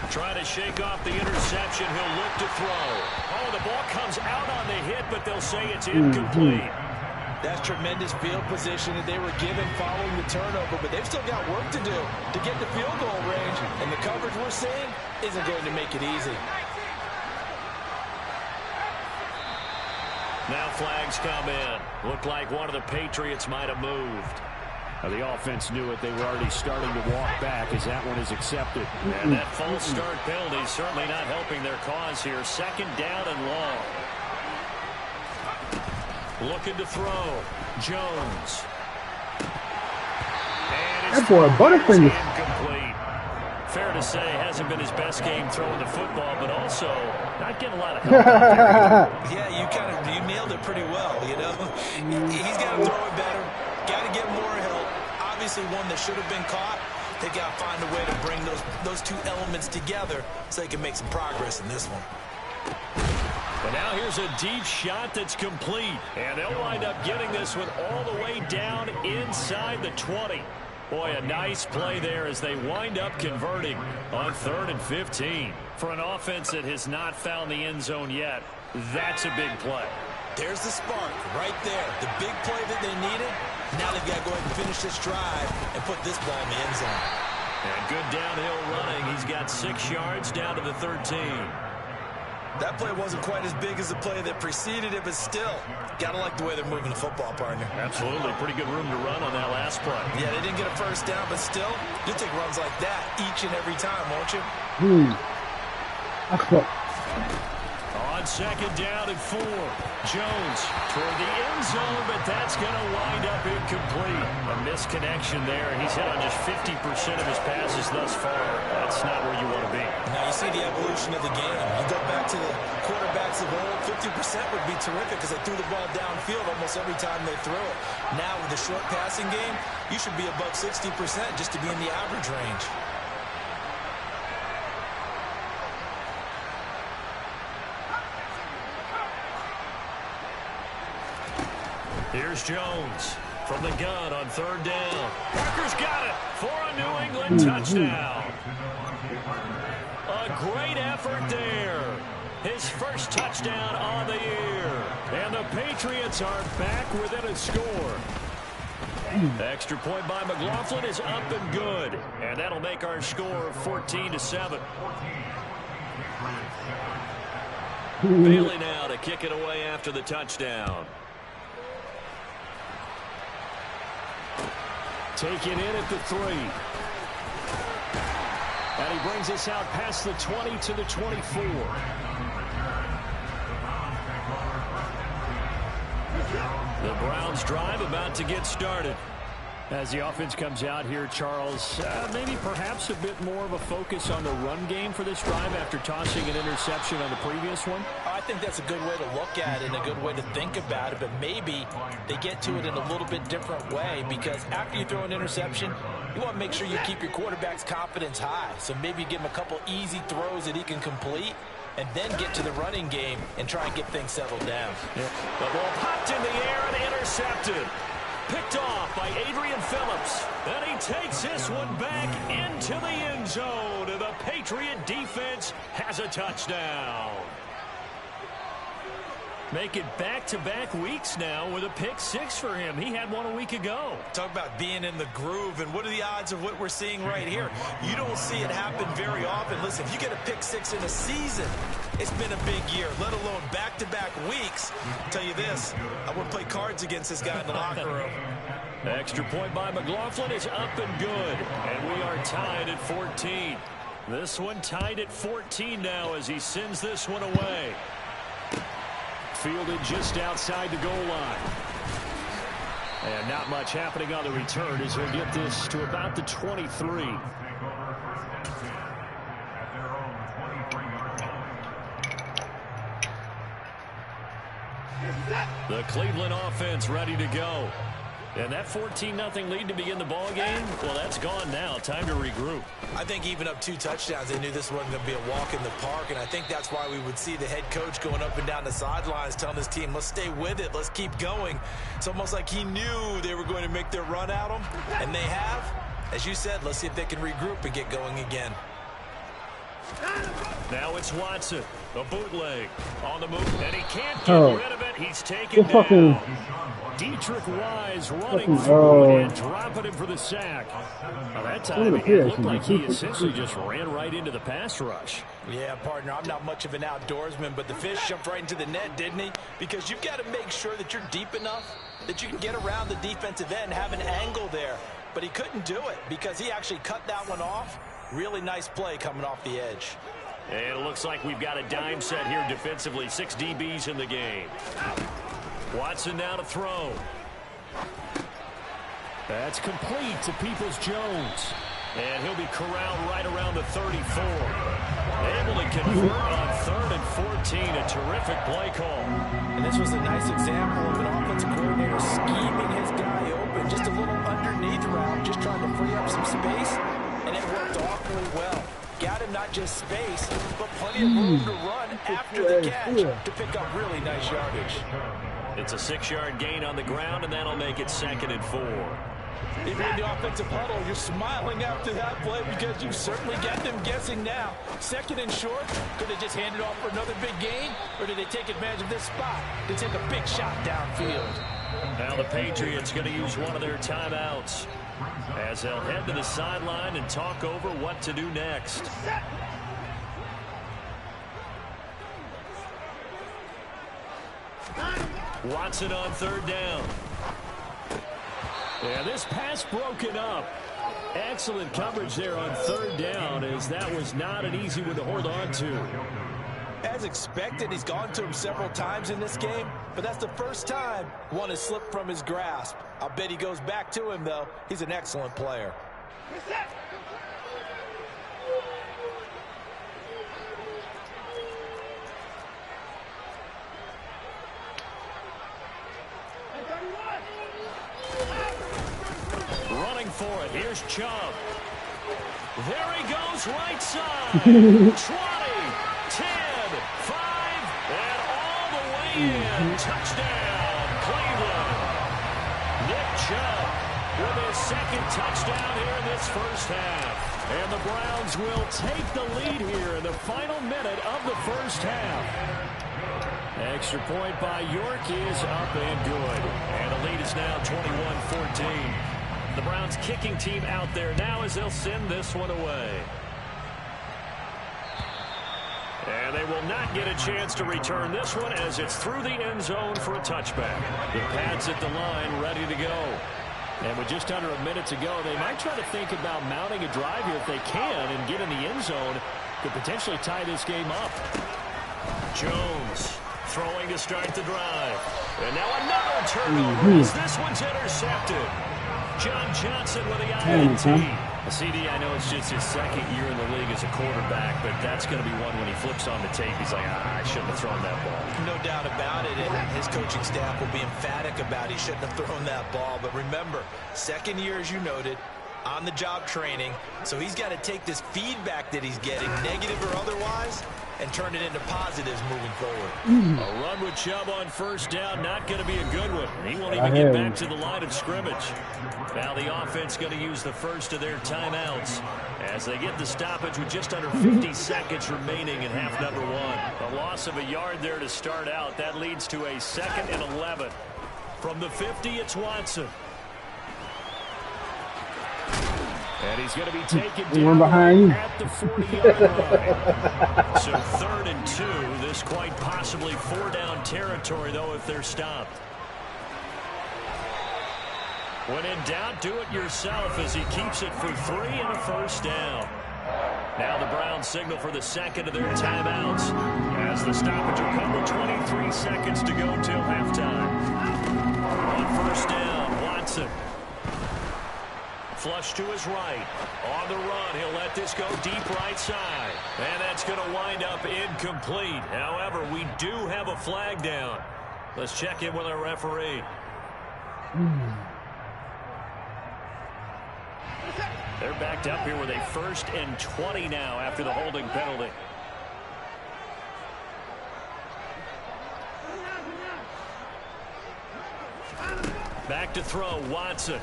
Trying to shake off the interception. He'll look to throw. Oh, the ball comes out on the hit, but they'll say it's incomplete. That's tremendous field position that they were given following the turnover, but they've still got work to do to get to field goal range, and the coverage we're seeing isn't going to make it easy. Now flags come in. Looked like one of the Patriots might have moved. The offense knew it. They were already starting to walk back as that one is accepted. And that false start penalty certainly not helping their cause here. Second down and long. Looking to throw. Jones. And that boy Butterfingers. Incomplete. Fair to say, hasn't been his best game throwing the football, but also not getting a lot of help out there. Yeah, you nailed it pretty well, you know. He's got to throw it better. Got to get more help. Obviously one that should have been caught. They got to find a way to bring those two elements together so they can make some progress in this one. But now here's a deep shot that's complete. And they'll wind up getting this one all the way down inside the 20. Boy, a nice play there as they wind up converting on 3rd and 15. For an offense that has not found the end zone yet, that's a big play. There's the spark right there. The big play that they needed. Now they've got to go ahead and finish this drive and put this ball in the end zone. And good downhill running. He's got 6 yards down to the 13. That play wasn't quite as big as the play that preceded it, but still, got to like the way they're moving the football, partner. Absolutely. Pretty good room to run on that last play. Yeah, they didn't get a first down, but still, you'll take runs like that each and every time, won't you? On 2nd down and 4. Jones toward the end zone, but that's going to wind up incomplete. A misconnection there. He's hit on just 50% of his passes thus far. That's not where you want to be. Now you see the evolution of the game. You go back to the quarterbacks of old, 50% would be terrific because they threw the ball downfield almost every time they threw it. Now with the short passing game, you should be above 60% just to be in the average range. Here's Jones from the gun on 3rd down. Parker's got it for a New England touchdown. A great effort there. His first touchdown on the year. And the Patriots are back within a score. Extra point by McLaughlin is up and good. And that'll make our score 14-7. Bailey now to kick it away after the touchdown. Taken in at the 3. And he brings us out past the 20 to the 24. The Browns drive about to get started. As the offense comes out here, Charles, maybe perhaps a bit more of a focus on the run game for this drive after tossing an interception on the previous one? I think that's a good way to look at it and a good way to think about it, but maybe they get to it in a little bit different way because after you throw an interception, you want to make sure you keep your quarterback's confidence high. So maybe give him a couple easy throws that he can complete and then get to the running game and try and get things settled down. Yep. The ball popped in the air and intercepted. Picked off by Adrian Phillips. And he takes this one back into the end zone. And the Patriot defense has a touchdown. Make it back-to-back weeks now with a pick 6 for him. He had one a week ago. Talk about being in the groove, and what are the odds of what we're seeing right here? You don't see it happen very often. Listen, if you get a pick 6 in a season, it's been a big year, let alone back-to-back weeks. I'll tell you this, I wouldn't play cards against this guy in the locker room. Extra point by McLaughlin is up and good, and we are tied at 14. This one tied at 14 now as he sends this one away. Fielded just outside the goal line. And not much happening on the return as he'll get this to about the 23. The Cleveland offense ready to go. And that 14-0 lead to begin the ball game, well, that's gone now. Time to regroup. I think even up 2 touchdowns, they knew this wasn't going to be a walk in the park, and I think that's why we would see the head coach going up and down the sidelines telling his team, let's stay with it, let's keep going. It's almost like he knew they were going to make their run at him, and they have. As you said, let's see if they can regroup and get going again. Now it's Watson. A bootleg on the move, and he can't get rid of it. He's taken down. Dietrich Wise running through and dropping him for the sack. Well, that time it looked like he essentially just ran right into the pass rush. Yeah, partner, I'm not much of an outdoorsman, but the fish jumped right into the net, didn't he? Because you've got to make sure that you're deep enough that you can get around the defensive end, have an angle there. But he couldn't do it because he actually cut that one off. Really nice play coming off the edge. And it looks like we've got a dime set here defensively. 6 DBs in the game. Watson now to throw. That's complete to Peoples-Jones. And he'll be corralled right around the 34. Able to convert on 3rd and 14. A terrific play call. And this was a nice example of an offensive coordinator scheming his guy open. Just a little underneath route, just trying to free up some space. And it worked awfully well. Got him not just space, but plenty of room to run after the catch to pick up really nice yardage. It's a 6-yard gain on the ground, and that'll make it 2nd and 4. If you're in the offensive huddle, you're smiling after that play because you certainly got them guessing now. 2nd and short, could they just hand it off for another big gain, or did they take advantage of this spot to take a big shot downfield? Now the Patriots going to use one of their timeouts as they'll head to the sideline and talk over what to do next. Watson on 3rd down. Yeah, this pass broken up. Excellent coverage there on 3rd down, as that was not an easy one to hold on to. As expected, he's gone to him several times in this game, but that's the first time one has slipped from his grasp. I'll bet he goes back to him, though. He's an excellent player. Running for it. Here's Chubb. There he goes, right side. 20, 10, 5, and all the way in. Touchdown, Cleveland. Nick Chubb with his 2nd touchdown here in this first half. And the Browns will take the lead here in the final minute of the first half. Extra point by York is up and good. And the lead is now 21-14. The Browns kicking team out there now as they'll send this one away. And they will not get a chance to return this one as it's through the end zone for a touchback. The Pats at the line ready to go. And with just under a minute to go, they might try to think about mounting a drive here if they can and get in the end zone to potentially tie this game up. Jones throwing to start the drive. And now another turnover as this one's intercepted. John Johnson with the INT. CD, I know it's just his 2nd year in the league as a quarterback, but that's going to be one when he flips on the tape. He's like, I shouldn't have thrown that ball. No doubt about it, and his coaching staff will be emphatic about he shouldn't have thrown that ball. But remember, 2nd year, as you noted, on-the-job training, so he's got to take this feedback that he's getting, negative or otherwise, and turn it into positives moving forward. A run with Chubb on 1st down, not going to be a good one. He won't even get back to the line of scrimmage. Now the offense going to use the first of their timeouts as they get the stoppage with just under 50 seconds remaining in half number 1. A loss of a yard there to start out. That leads to a 2nd and 11. From the 50, it's Watson. And he's going to be taken down at the 40-yard line. So 3rd and 2. This quite possibly 4-down territory, though, if they're stopped. When in doubt, do it yourself as he keeps it for 3 and a 1st down. Now the Browns signal for the 2nd of their timeouts as the stoppage will come with 23 seconds to go until halftime. On 1st down, Watson. Flush to his right. On the run, he'll let this go deep right side. And that's going to wind up incomplete. However, we do have a flag down. Let's check in with our referee. They're backed up here with a 1st and 20 now after the holding penalty. Back to throw, Watson.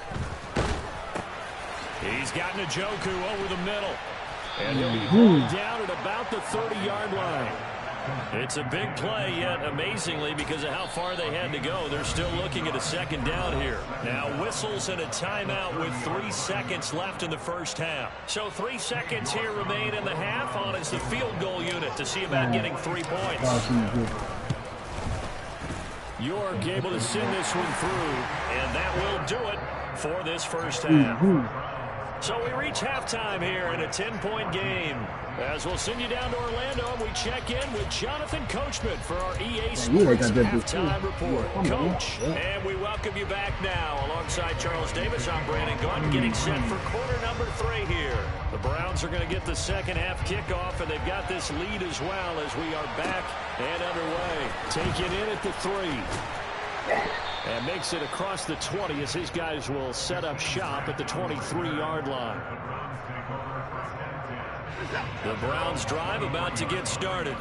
He's got Njoku over the middle. And he'll be pulled down at about the 30-yard line. It's a big play, yet amazingly, because of how far they had to go, they're still looking at a second down here. Now whistles and a timeout with 3 seconds left in the first half. So 3 seconds here remain in the half on as the field goal unit to see about getting 3 points. York able to send this one through, and that will do it for this first half. So we reach halftime here in a 10-point game. As we'll send you down to Orlando, and we check in with Jonathan Coachman for our EA Sports Halftime Report. Coach, and we welcome you back now. Alongside Charles Davis, I'm Brandon Gaudin, getting set for quarter number 3 here. The Browns are going to get the second half kickoff, and they've got this lead as well as we are back and underway. Take it in at the 3. And makes it across the 20 as his guys will set up shop at the 23-yard line. The Browns drive about to get started.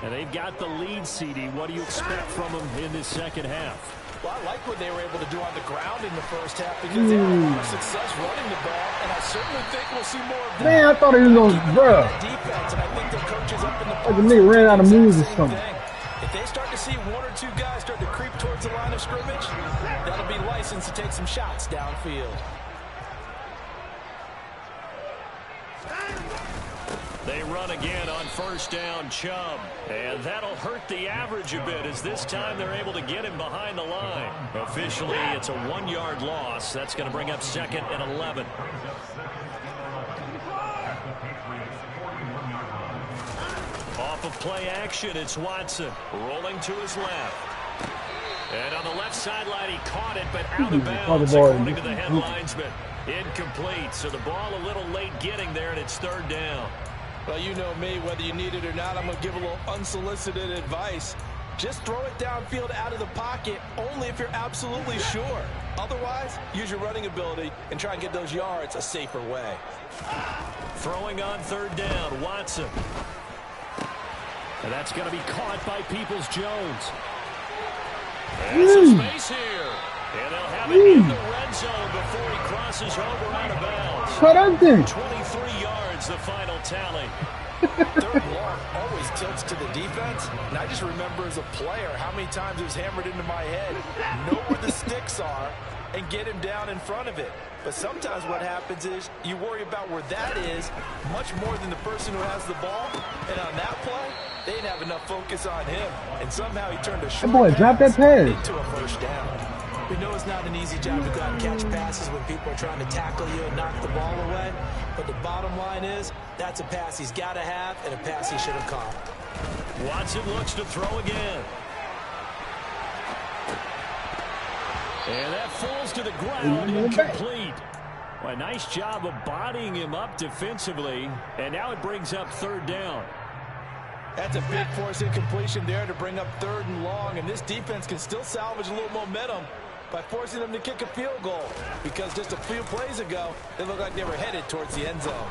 And they've got the lead, CD. What do you expect from them in this second half? Well, I like what they were able to do on the ground in the first half because they had a lot of success running the ball, and I certainly think we'll see more of that. Man, I thought he was going to, bro. Defense, and I think their coaches up in the like the nigga ran out of moves or something. If they start to see 1 or 2 guys start to creep towards the line of scrimmage, that'll be licensed to take some shots downfield. They run again on first down, Chubb. And that'll hurt the average a bit as this time they're able to get him behind the line. Officially, it's a 1-yard loss. That's going to bring up 2nd and 11. Off of play action, it's Watson rolling to his left. And on the left sideline, he caught it, but out of bounds, according to the headlinesman. Incomplete, so the ball a little late getting there, and it's 3rd down. Well, you know me, whether you need it or not, I'm going to give a little unsolicited advice. Just throw it downfield out of the pocket, only if you're absolutely sure. Otherwise, use your running ability and try and get those yards a safer way. Throwing on 3rd down, Watson. And that's going to be caught by Peoples-Jones. And some space here. And they'll have it in the red zone before he crosses over out of bounds. 23 yards, the final tally. 3rd and long always tilts to the defense. And I just remember as a player how many times it was hammered into my head. Know where the sticks are and get him down in front of it. But sometimes what happens is you worry about where that is much more than the person who has the ball. And on that play, they didn't have enough focus on him. And somehow he turned a short drop that pass into a first down. We know it's not an easy job to go out and catch passes when people are trying to tackle you and knock the ball away. But the bottom line is, that's a pass he's got to have and a pass he should have caught. Watson looks to throw again. And that falls to the ground, incomplete. Well, a nice job of bodying him up defensively. And now it brings up 3rd down. That's a big force incompletion there to bring up 3rd and long. And this defense can still salvage a little momentum by forcing them to kick a field goal. Because just a few plays ago, they looked like they were headed towards the end zone.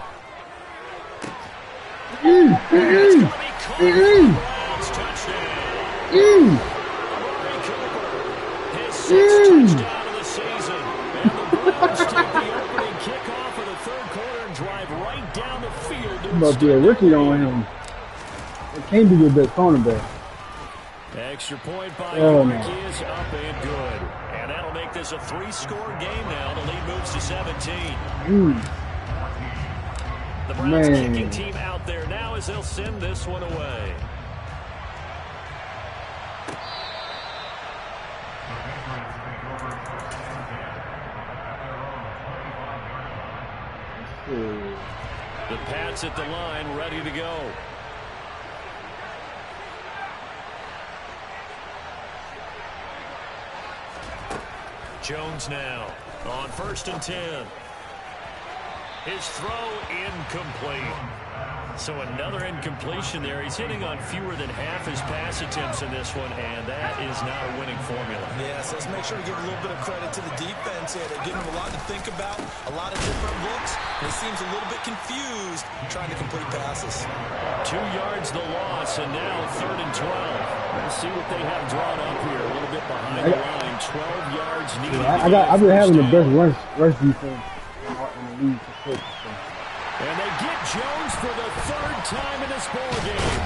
It's going to be caught for the Browns touchdown. His 6th touchdown of the season. And the Browns take the opening kickoff of the 3rd quarter and drive right down the field. About to be a rookie on him. It can't be your best cornerback. Extra point by York is up and good. And that'll make this a 3-score game now. The lead moves to 17. The Browns kicking team out there now as they'll send this one away. The Pats at the line, ready to go. Jones now on 1st and 10. His throw incomplete. So another incompletion there. He's hitting on fewer than half his pass attempts in this one, and that is not a winning formula. Yes, let's make sure to give a little bit of credit to the defense here. They're giving him a lot to think about, a lot of different looks, and he seems a little bit confused trying to complete passes. 2 yards the loss, and now 3rd and 12. Let's see what they have drawn up here. A little bit behind the line. 12 yards needed. I've been having the best rush defense in the league. And they get Jones for the third time in this ball game.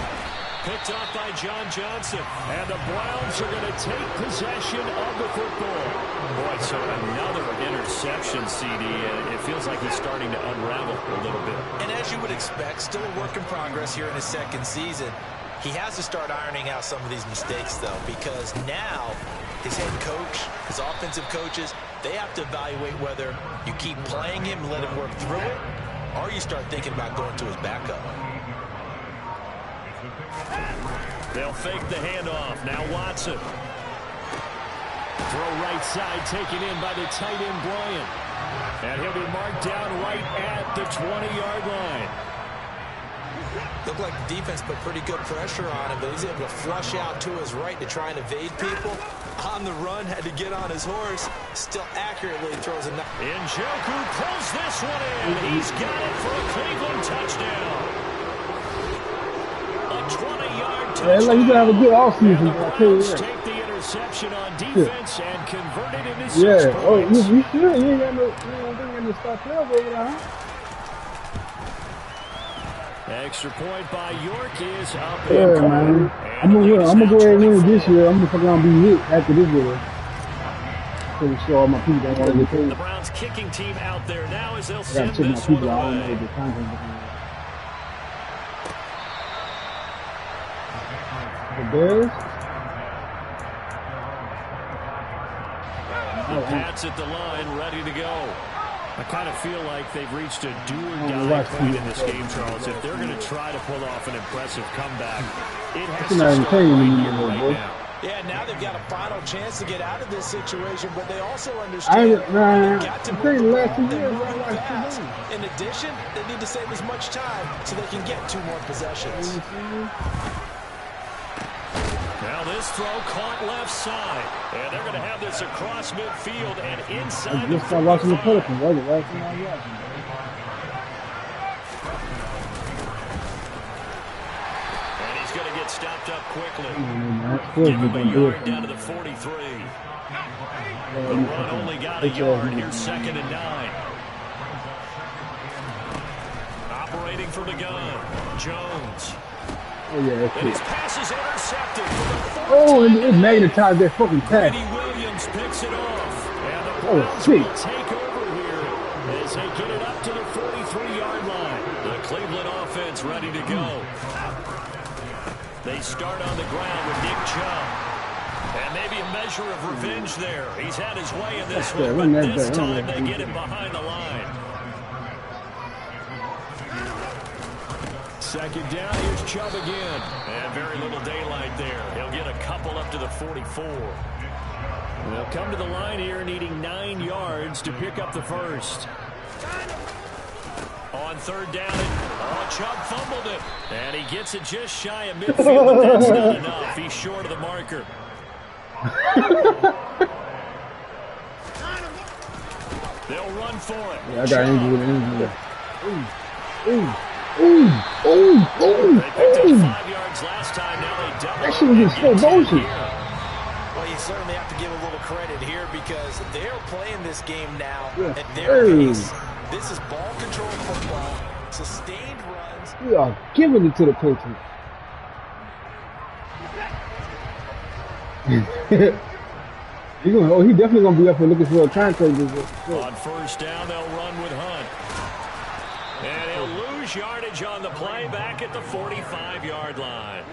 Picked off by John Johnson. And the Browns are going to take possession of the football. Boy, so another interception, CD. And it feels like he's starting to unravel a little bit. And as you would expect, still a work in progress here in his second season. He has to start ironing out some of these mistakes, though, because now his head coach, his offensive coaches, they have to evaluate whether you keep playing him and let him work through it, or you start thinking about going to his backup. They'll fake the handoff. Now Watson. Throw right side taken in by the tight end Bryant. And he'll be marked down right at the 20-yard line. Looked like the defense put pretty good pressure on him, but he's able to flush out to his right to try and evade people. On the run, had to get on his horse. Still accurately throws a... Njoku pulls this one in. He's got it for a Cleveland touchdown. A 20-yard touchdown. Yeah, like you gonna have a good offseason. The Browns take the interception on defense and convert it into 6 points. Oh, you sure? You ain't got no stop over there, huh? Extra point by York is up. Yeah, man. I'm gonna go ahead and win this year. I'm gonna fuck around and be hit after this year. So show all my people that want to get paid. The Browns kicking team out there now as they'll I send gotta check my this one people out. I don't know away. the content. The Bears. The Pats at the line, ready to go. I kind of feel like they've reached a do-or-die point in this game, Charles. If they're going to try to pull off an impressive comeback, it has to start right now. Yeah, now they've got a final chance to get out of this situation, but they also understand they've got to move fast. In addition, they need to save as much time so they can get 2 more possessions. Now this throw caught left side. And they're going to have this across midfield and inside the 45. Watching the Pelicans, right? The last thing I watched. And he's going to get stopped up quickly. Give him a yard down to the 43. The run only got a yard. Here's 2nd and 9. Operating from the gun, Jones. Oh, yeah, that's and his pass is intercepted. Oh, and it magnetized that fucking pass. Williams picks it off. And the Browns will take over here as they get it up to the 43-yard line. The Cleveland offense ready to go. They start on the ground with Nick Chubb. And maybe a measure of revenge there. He's had his way in this one, but this time they get him behind the line. 2nd down, here's Chubb again. And very little daylight there. He'll get a couple up to the 44. They'll come to the line here needing 9 yards to pick up the first. On 3rd down, Chubb fumbled it. And he gets it just shy of midfield, but that's not enough. He's short of the marker. They'll run for it. Yeah, I got injured. They picked up 5 yards last time. Now they double. That shit was in slow motion. Well, you certainly have to give a little credit here because they're playing this game now at their pace. This is ball control football, sustained runs. We are giving it to the Patriots. He definitely gonna be up for looking for a contract. On 1st down, they'll run with Hunt. And he'll lose yardage on the play back at the 45-yard line.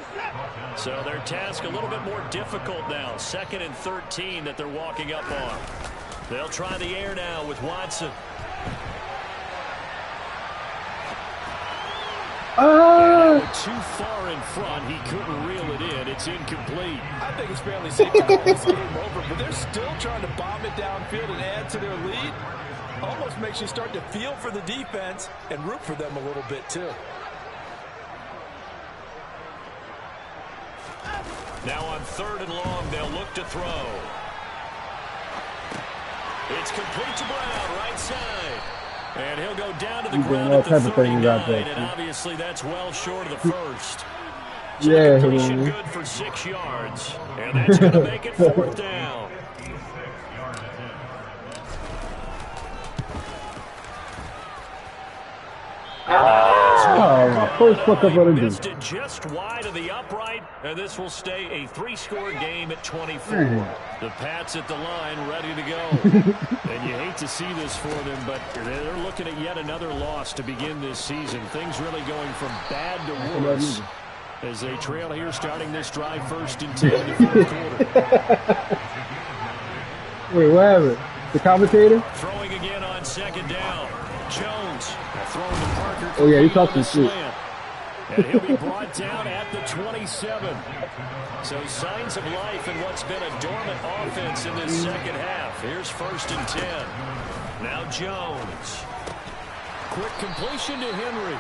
So their task a little bit more difficult now. 2nd and 13 that they're walking up on. They'll try the air now with Watson. Too far in front, he couldn't reel it in. It's incomplete. I think it's fairly safe to call this game over, but they're still trying to bomb it downfield and add to their lead. Almost makes you start to feel for the defense and root for them a little bit too. Now on 3rd and long, they'll look to throw. It's complete to Brown, right side. And he'll go down to the ground at the 39, and obviously that's well short of the first. So yeah, completion good for 6 yards, and that's going to make it 4th down. Oh, my first fuck up of the day. Missed it just wide of the upright, and this will stay a 3-score game at 24. The Pats at the line, ready to go. And you hate to see this for them, but they're looking at yet another loss to begin this season. Things really going from bad to worse as they trail here, starting this drive 1st and 10 in the 4th quarter. Wait, what happened? The commentator? Throwing again on 2nd down. Jones throwing to Parker. Oh, yeah, he talks some shit. And he'll be brought down at the 27. So signs of life in what's been a dormant offense in this second half. Here's 1st and 10. Now Jones. Quick completion to Henry.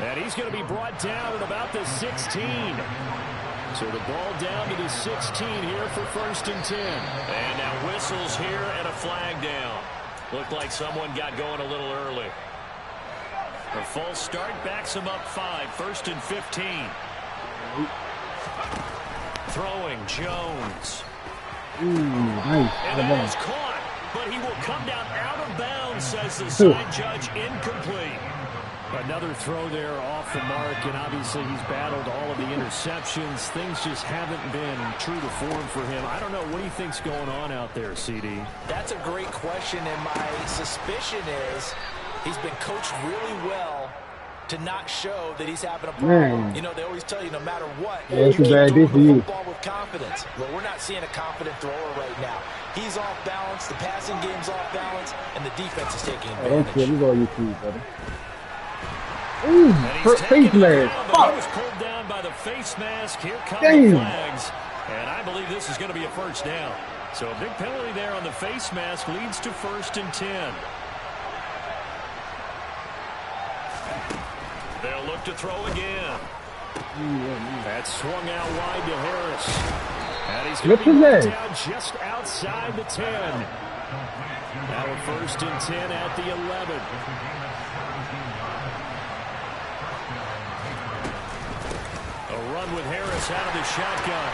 And he's going to be brought down at about the 16. So the ball down to the 16 here for 1st and 10. And now whistles here and a flag down. Looked like someone got going a little early. A false start backs him up 5. 1st and 15. Throwing Jones. Nice. And that is caught, but he will come down out of bounds, says the side judge. Incomplete. Another throw there off the mark, and obviously he's battled all of the interceptions. Things just haven't been true to form for him. I don't know. What do you think's going on out there, CD? That's a great question, and my suspicion is he's been coached really well to not show that he's having a problem. You know, they always tell you no matter what, you keep throwing the football with confidence. Well, we're not seeing a confident thrower right now. He's off balance, the passing game's off balance, and the defense is taking advantage. Okay, we're on YouTube, brother. Ooh, face mask. He was pulled down by the face mask. Here come the flags. And I believe this is going to be a 1st down. So a big penalty there on the face mask leads to 1st and 10. They'll look to throw again. That swung out wide to Harris. And he's going to be down just outside the 10. Now a 1st and 10 at the 11. A run with Harris out of the shotgun.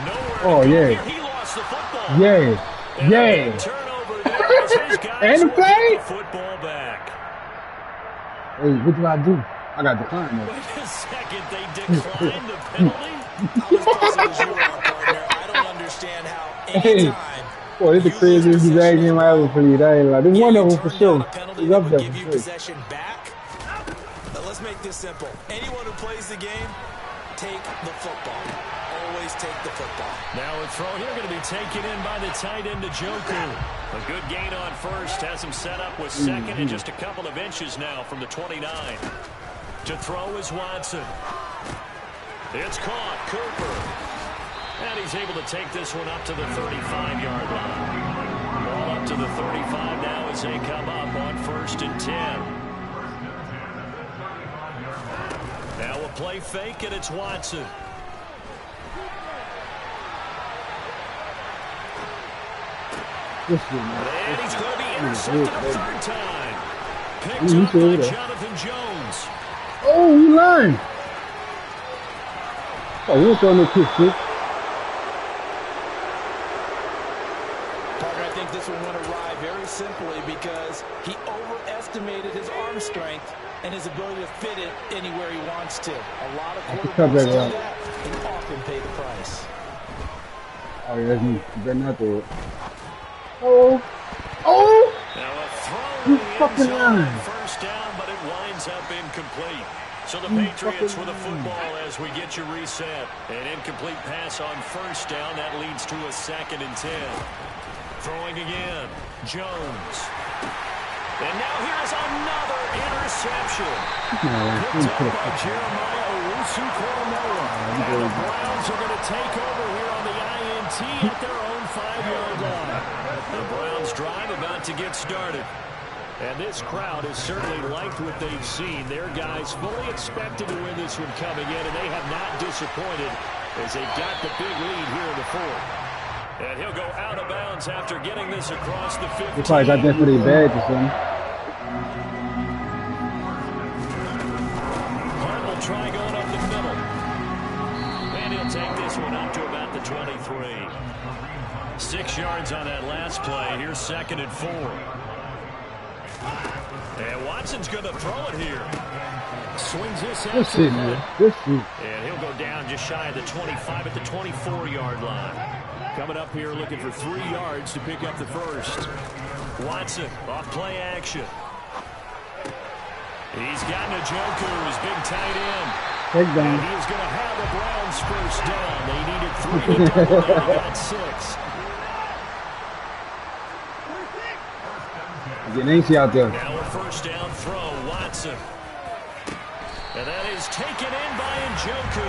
Nowhere to go. He lost the football. Yeah. Turnover there as his guys and the play. The football back. Hey, what do I do? I got declined. Wait a second. They declined the penalty? I was puzzled as you were, partner. I don't understand how anytime boy, it's the craziest drag game I ever played. I ain't like. There's one of them for sure. He's up there give you possession back. But let's make this simple. Anyone who plays the game, take the football. Always take the football. Now a throw here going to be taken in by the tight end to Joku. A good gain on 1st. Has him set up with 2nd and just a couple of inches now from the 29. To throw is Watson. It's caught. Cooper. And he's able to take this one up to the 35-yard line. Ball up to the 35 now as they come up on 1st and 10. Now a play fake, and it's Watson. And he's going to be intercepted a 3rd time. Picked up by Jonathan Jones. Oh, he lied. Oh, he was throwing no kick, shit. Parker, I think this one went awry very simply because he overestimated his arm strength and his ability to fit it anywhere he wants to. A lot of quarterbacks do that and often pay the price. Oh, yeah, that's me. You better not do it. Oh! Now a throw You fucking lying. 1st down, but it winds up incomplete. So the Patriots with the football as we get you reset. An incomplete pass on 1st down. That leads to a 2nd and 10. Throwing again. Jones. And now here's another interception. Picked up by Jeremiah Owusu-Koramoah. And the Browns are going to take over here on the INT at their own 5-yard line. The Browns drive about to get started. And this crowd has certainly liked what they've seen. Their guys fully expected to win this one coming in, and they have not disappointed as they've got the big lead here in the 4th. And he'll go out of bounds after getting this across the 15. They probably got that for their badge or something. Hunt will try going up the middle. And he'll take this one up to about the 23. 6 yards on that last play. Here's 2nd and 4. And Watson's going to throw it here. Swings this out. That's it, man. That's it. And he'll go down just shy of the 25 at the 24-yard line. Coming up here looking for 3 yards to pick up the first. Watson off play action. He's got Njoku, his big tight end. Take down. And he is going to have the Browns first down. They needed 3 to double it. They got 6. Getting antsy out there. Now a first down throw, Watson. And that is taken in by Njoku.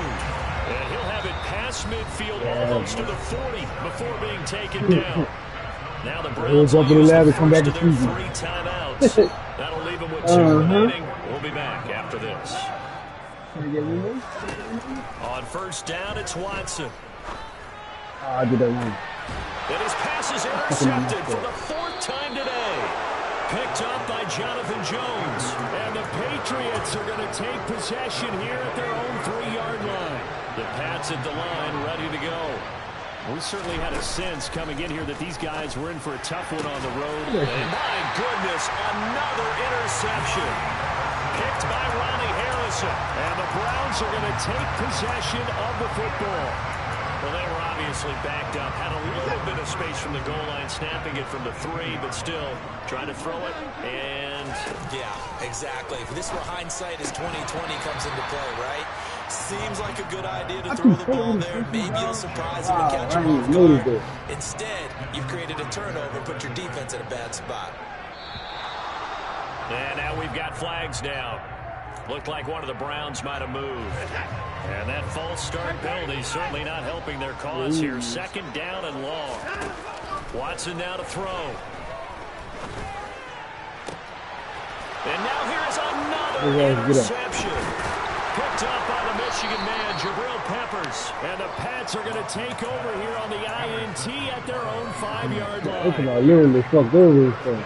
And he'll have it past midfield almost to the 40 before being taken down. Now the Browns will use the first of their 3 timeouts. That'll leave them with 2 remaining. We'll be back after this. On first down, it's Watson. I did that wrong. And his pass is intercepted for the 4th time today. Picked up by Jonathan Jones. And the Patriots are going to take possession here at their own 3-yard line. The Pats at the line, ready to go. We certainly had a sense coming in here that these guys were in for a tough one on the road. And my goodness, another interception. Picked by Ronnie Harrison. And the Browns are going to take possession of the football. Well, they were obviously backed up. Had a little bit of space from the goal line, snapping it from the 3, but still trying to throw it. And yeah, exactly. If this were hindsight as 2020 comes into play, right? Seems like a good idea to throw the ball there. Maybe you'll surprise him and catch him off guard. Instead, you've created a turnover, put your defense in a bad spot. And now we've got flags down. Looked like one of the Browns might have moved. And that false start penalty certainly not helping their cause here. 2nd down and long. Watson now to throw. And now here's another interception. Picked up by the Michigan man, Jabril Peppers. And the Pats are going to take over here on the INT at their own 5-yard line. I literally fucked over this thing.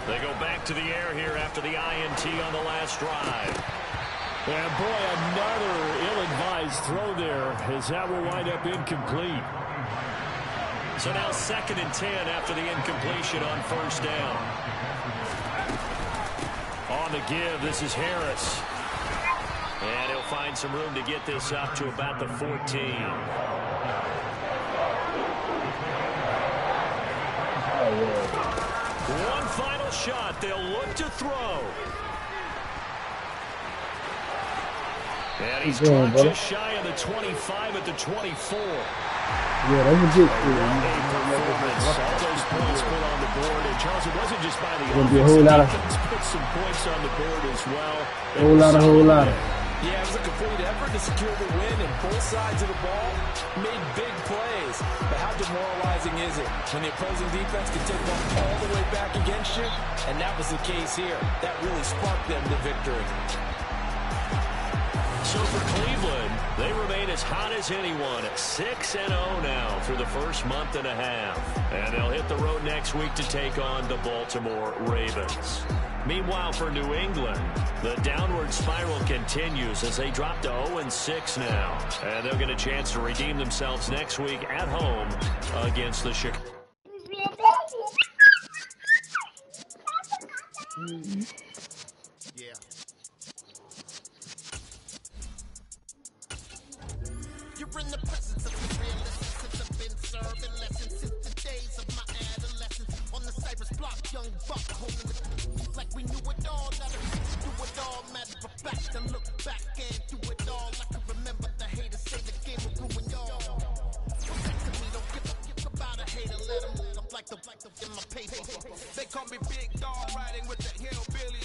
They go back to the air here after the INT on the last drive. And boy, another ill-advised throw there, as that will wind up incomplete. So now 2nd and 10 after the incompletion on first down. On the give, this is Harris. And he'll find some room to get this up to about the 14. One final shot. They'll look to throw. And he's caught just shy of the 25 at the 24. Yeah, that's a good performance. All those points put on the board. And Charles, it wasn't just by the offense. Put some points on the board as well. A whole lot. Yeah, it was a complete effort to secure the win, and both sides of the ball made big plays. But how demoralizing is it when the opposing defense can take one all the way back against you? And that was the case here. That really sparked them to victory. So for Cleveland, they remain as hot as anyone at 6-0 now through the first month and a half. And they'll hit the road next week to take on the Baltimore Ravens. Meanwhile, for New England, the downward spiral continues as they drop to 0-6 now. And they'll get a chance to redeem themselves next week at home against the Chicago. Yeah. You're in the presence of the realists since I've been serving lessons since the days of my adolescence. On the Cypress block, young buck holding the like we knew it all. Now the do it all, matter of fact, to look back and do it all. I can remember the haters say the game will ruin y'all. Protect me, don't give about a hater, let them like the in my paper. They call me Big Dog riding with the hillbilly.